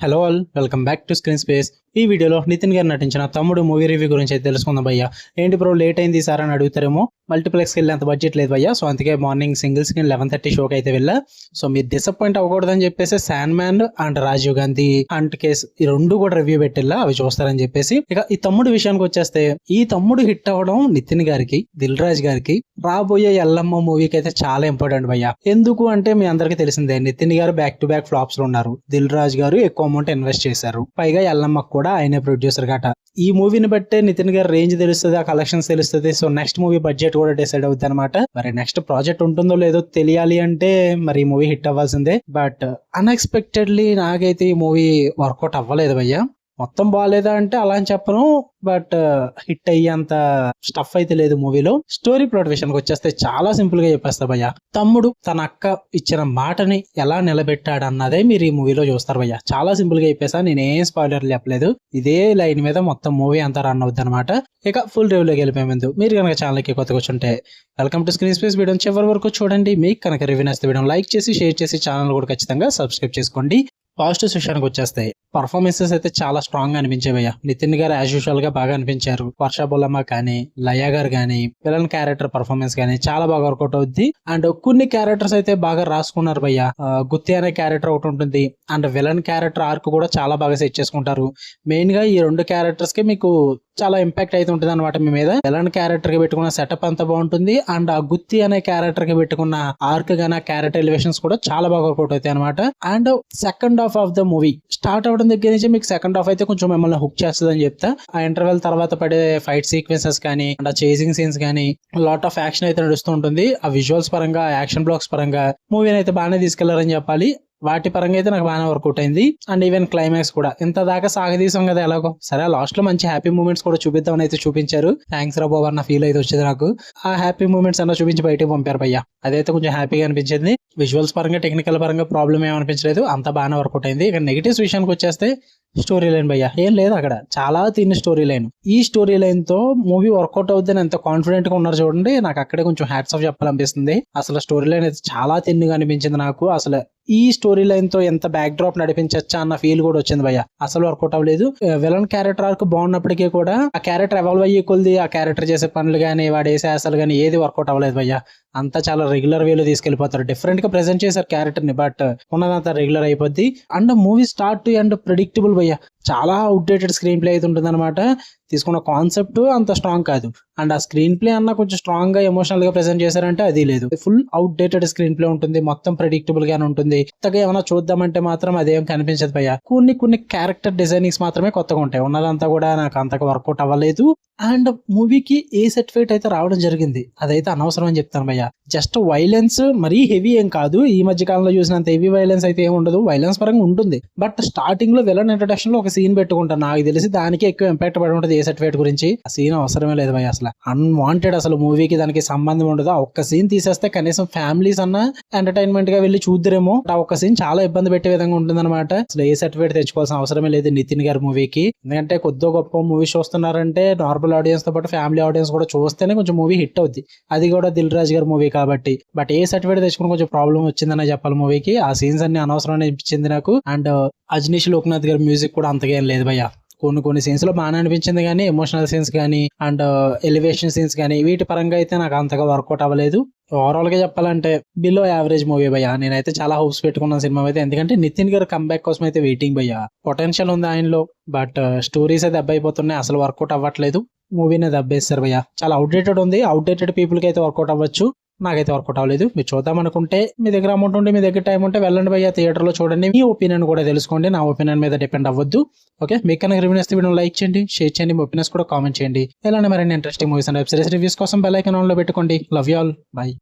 Hello all, welcome back to screen space. ఈ వీడియోలో నితిన్ గారు నటించిన తమ్ముడు మూవీ రివ్యూ గురించి అయితే తెలుసుకుందాం భయ్యా. ఏంటి బ్రో లేట్ అయింది సార్ అని అడుగుతారేమో. మల్టీప్లెక్స్కి వెళ్ళి అంత బడ్జెట్ లేదు భయ్యా. సో అందుకే మార్నింగ్ సింగిల్ స్క్రీన్ 11:30 షోకి అయితే వెళ్ళా. సో మీరు డిసప్పాయింట్ అవ్వకూడదని చెప్పేసి sand man and Rajiv Gandhi hunt case ఈ రెండు కూడా రివ్యూ పెట్టిల్లా, అవి చూస్తారని చెప్పేసి. ఇక ఈ తమ్ముడు విషయానికి వచ్చేస్తే, ఈ తమ్ముడు హిట్ అవ్వడం నితిన్ గారికి, దిల్ రాజు గారికి రాబోయే ఎల్లమ్మ మూవీకి అయితే చాలా ఇంపార్టెంట్ భయ్యా. ఎందుకు అంటే మీ అందరికీ తెలిసిందే, నితిన్ గారు బ్యాక్ టు బ్యాక్ ఫ్లాప్స్ లో ఉన్నారు. దిల్ రాజు గారు ఎక్కువ అమౌంట్ ఇన్వెస్ట్ చేశారు. పైగా ఎల్లమ్మకు కూడా ఆయనే ప్రొడ్యూసర్ గట. ఈ మూవీని బట్టే నితిన్ గారి రేంజ్ తెలుస్తుంది, ఆ కలెక్షన్స్ తెలుస్తుంది. సో నెక్స్ట్ మూవీ బడ్జెట్ కూడా డిసైడ్ అవుతుంది అనమాట. మరి నెక్స్ట్ ప్రాజెక్ట్ ఉంటుందో లేదో తెలియాలి అంటే మరి ఈ మూవీ హిట్ అవ్వాల్సిందే. బట్ అన్ఎక్స్పెక్టెడ్లీ నాకైతే ఈ మూవీ వర్కౌట్ అవ్వలేదు భయ్యా. మొత్తం బాగాలేదా అంటే అలా అని చెప్పను, బట్ హిట్ అయ్యేంత స్టఫ్ అయితే లేదు మూవీలో. స్టోరీ ప్లాట్ విషయానికి వచ్చేస్తే చాలా సింపుల్ గా చెప్పేస్తా భయ్యా. తమ్ముడు తన అక్క ఇచ్చిన మాటని ఎలా నిలబెట్టాడు అన్నదే మీరు ఈ మూవీలో చూస్తారు భయ్యా. చాలా సింపుల్ గా చెప్పేసా, నేనేం స్పాయిలర్ చెప్పలేదు. ఇదే లైన్ మీద మొత్తం మూవీ అంతా రన్ అవుతుంది అనమాట. ఇక ఫుల్ రివ్యూలోకి వెళ్ళిపోయే ముందు మీరు కనుక ఛానల్కి కొత్తగా వచ్చుంటే welcome to screen space. Video చివరి వరకు చూడండి. మీకు కనుక రివ్యూ నచ్చితే వీడియో లైక్ చేసి షేర్ చేసి ఛానల్ కూడా ఖచ్చితంగా సబ్స్క్రైబ్ చేసుకోండి. పాజిటివ్స్ విషయానికి వచ్చేస్తాయి, పర్ఫార్మెన్సెస్ అయితే చాలా స్ట్రాంగ్ గా అనిపించేవయ్యా. నితిన్ గారు యాజ్ యూజువల్ గా బాగా అనిపించారు. వర్ష బొల్లమ్మ కానీ, లయ గారు కానీ, విలన్ క్యారెక్టర్ పర్ఫార్మెన్స్ కానీ చాలా బాగా వర్కౌట్ అవుద్ది. అండ్ కొన్ని క్యారెక్టర్స్ అయితే బాగా రాసుకున్నారు భయ్యా. గుత్తి అనే క్యారెక్టర్ ఒకటి ఉంటుంది, అండ్ విలన్ క్యారెక్టర్ ఆర్క్ కూడా చాలా బాగా సెట్ చేసుకుంటారు. మెయిన్ గా ఈ రెండు క్యారెక్టర్స్ కి మీకు చాలా ఇంపాక్ట్ అయితే ఉంటుంది అనమాట మీ మీద. విలన్ క్యారెక్టర్ కి పెట్టుకున్న సెటప్ అంతా బాగుంటుంది, అండ్ ఆ గుత్తి అనే క్యారెక్టర్ కి పెట్టుకున్న ఆర్క్ గానీ క్యారెక్టర్ ఎలివేషన్స్ కూడా చాలా బాగా వర్కౌట్ అవుతాయి అనమాట. And second half of the movie start అవడం దగ్గర నుంచి మీకు సెకండ్ హాఫ్ అయితే కొంచెం మిమ్మల్ని హుక్ చేస్తుంది అని చెప్తా. ఆ ఇంటర్వెల్ తర్వాత పడే ఫైట్ సీక్వెన్సెస్ కానీ, అండ్ ఆ చేసింగ్ సీన్స్ కానీ, లాట్ ఆఫ్ యాక్షన్ అయితే నడుస్తూ ఉంటుంది. ఆ విజువల్స్ పరంగా, యాక్షన్ బ్లాక్స్ పరంగా మూవీని అయితే బాగానే తీసుకెళ్లారని చెప్పాలి. వాటి పరంగా అయితే నాకు బాగానే వర్కౌట్ అయింది. అండ్ ఈవెన్ క్లైమాక్స్ కూడా ఇంత దాకా సాగదీసాం కదా ఎలాగో, సరే లాస్ట్ లో మంచి హ్యాపీ మూమెంట్స్ కూడా చూపిద్దామని అయితే చూపించారు. థ్యాంక్స్ రా బాబు అన్న ఫీల్ అయితే వచ్చేది నాకు. ఆ హ్యాపీ మూమెంట్స్ అన్న చూపించి బయటకు పంపారు భయ్యా. అదైతే కొంచెం హ్యాపీగా అనిపించింది. విజువల్స్ పరంగా, టెక్నికల్ పరంగా ప్రాబ్లం ఏమనిపించలేదు, అంత బాగానే వర్కౌట్ అయింది. ఇక నెగిటివ్స్ విషయానికి వచ్చేస్తే స్టోరీ లైన్ భయ్యా ఏం లేదు అక్కడ, చాలా తిన్న స్టోరీ లైన్. ఈ స్టోరీ లైన్ తో మూవీ వర్కౌట్ అవుతుందని ఎంత కాన్ఫిడెంట్ గా ఉన్నారు చూడండి. నాకు అక్కడే కొంచెం హ్యాట్స్ ఆఫ్ చెప్పాలనిపిస్తుంది. అసలు స్టోరీ లైన్ అయితే చాలా తిన్నుగా అనిపించింది నాకు. అసలు ఈ స్టోరీ లైన్ తో ఎంత బ్యాక్ డ్రాప్ నడిపించచ్చా అన్న ఫీల్ కూడా వచ్చింది భయ్య. అసలు వర్కౌట్ అవ్వలేదు. విలన్ క్యారెక్టర్ ఆర్క్ బాగున్నప్పటికీ కూడా ఆ క్యారెక్టర్ ఎవాల్వ్ అయ్యే కొద్ది ఆ క్యారెక్టర్ చేసే పనులు కానీ, వాడు వేసే అసలు కానీ ఏది వర్కౌట్ అవ్వలేదు భయ్య. అంతా చాలా రెగ్యులర్ వేలో తీసుకెళ్లిపోతారు. డిఫరెంట్ గా ప్రెజెంట్ చేశారు క్యారెక్టర్ ని, బట్ ఉన్నదంతా రెగ్యులర్ అయిపోద్ది. And movie start to end predictable భయ్య. చాలా అవుట్డేటెడ్ స్క్రీన్ ప్లే అయితే ఉంటుంది అనమాట. తీసుకున్న కాన్సెప్ట్ అంత స్ట్రాంగ్ కాదు, అండ్ ఆ స్క్రీన్ ప్లే అన్న కొంచెం స్ట్రాంగ్ గా ఎమోషనల్ గా ప్రెజెంట్ చేశారంటే అది లేదు. ఫుల్ అవుట్డేటెడ్ స్క్రీన్ ప్లే ఉంటుంది, మొత్తం ప్రెడిక్టబుల్ గానే ఉంటుంది. కొత్తగా ఏమైనా చూద్దామంటే మాత్రం అదేం కనిపించదు భయ్య. కొన్ని క్యారెక్టర్ డిజైనింగ్స్ మాత్రమే కొత్తగా ఉంటాయి. ఉన్నదంతా కూడా నాకు అంతగా వర్కౌట్ అవ్వలేదు. అండ్ మూవీకి ఏ సర్టిఫికేట్ అయితే రావడం జరిగింది, అదైతే అనవసరం అని చెప్తాను భయ్య. జస్ట్ వైలెన్స్ మరీ హెవీ ఏం కాదు. ఈ మధ్య కాలంలో చూసినంత హెవీ వైలెన్స్ అయితే ఏమి ఉండదు. వైలెన్స్ పరంగా ఉంటుంది, బట్ స్టార్టింగ్ లో విలన్ ఇంట్రడక్షన్ లో ఒక సీన్ పెట్టుకుంటాను. నాకు తెలిసి దానికి ఎక్కువ ఇంపాక్ట్ పడి ఉంటుంది ఏ సర్టిఫికేట్ గురించి. ఆ సీన్ అవసరమే లేదు భయ్య. అసలు అన్వాంటెడ్, అసలు మూవీకి దానికి సంబంధం ఉండదు. ఆ ఒక్క సీన్ తీసేస్తే కనీసం ఫ్యామిలీస్ అన్న ఎంటర్టైన్మెంట్ గా వెళ్ళి చూద్దరేమో. ఆ ఒక్క సీన్ చాలా ఇబ్బంది పెట్టే విధంగా ఉంటుంది అనమాట. అసలు ఏ సర్టిఫికేట్ తెచ్చుకోవాల్సిన అవసరమే లేదు నితిన్ గారి మూవీకి. ఎందుకంటే కొద్దిగా గొప్ప మూవీ చూస్తున్నారంటే నార్మల్ ఆడియన్స్ తో పాటు ఫ్యామిలీ ఆడియన్స్ కూడా చూస్తేనే కొంచెం మూవీ హిట్ అవుద్ది. అది కూడా దిల్ రాజు గారి మూవీ కాబట్టి. బట్ ఏ సర్టిఫికేట్ తెచ్చుకుని కొంచెం ప్రాబ్లం వచ్చిందనే చెప్పాలి మూవీకి. ఆ సీన్స్ అన్ని అనవసరం అనిపించింది నాకు. అండ్ అజనీష్ లోక్నాథ్ గారి మ్యూజిక్ కూడా అంతగా ఏం లేదు భయ్య. కొన్ని సీన్స్ లో బాగానే అనిపించింది కానీ, ఎమోషనల్ సీన్స్ కానీ అండ్ ఎలివేషన్ సీన్స్ కానీ వీటి పరంగా అయితే నాకు అంతగా వర్కౌట్ అవ్వలేదు. ఓవరాల్ గా చెప్పాలంటే బిలో యావరేజ్ మూవీ భయ్య. నేనైతే చాలా హోప్స్ పెట్టుకున్నాను సినిమా అయితే, ఎందుకంటే నితిన్ గారు కంబ్యాక్ కోసం అయితే వెయిటింగ్ భయ్య. పొటెన్షియల్ ఉంది ఆయనలో, బట్ స్టోరీస్ అయితే దెబ్బైపోతున్నాయి, అసలు వర్కౌట్ అవ్వట్లేదు. మూవీనే దెబ్బేస్తారు భయ్య. చాలా అవుట్డేటెడ్ ఉంది. అవుట్డేటెడ్ పీపుల్ కి అయితే వర్కౌట్ అవ్వచ్చు, నాకైతే వర్కౌట్ అవ్వలేదు. మీరు చూద్దాం అనుకుంటే, మీ దగ్గర అమౌంట్ ఉంటే, మీ దగ్గర టైం ఉంటే వెళ్ళండి భయ్య, థియేటర్ లో చూడండి. మీ ఒపీనియన్ కూడా తెలుసుకోండి, నా ఒపీనియన్ మీద డిపెండ్ అవ్వద్దు. ఓకే, మీకు కనుక రివ్యూ నచ్చితే వీడియో లైక్ చేయండి, షేర్ చేయండి, మీ ఒపీనియన్స్ కూడా కామెంట్ చేయండి. ఇలానే మరిన్ని interesting movies and web series reviews కోసం బెల్ ఐకాన్ ఆన్ లో పెట్టుకోండి. Love you all, by.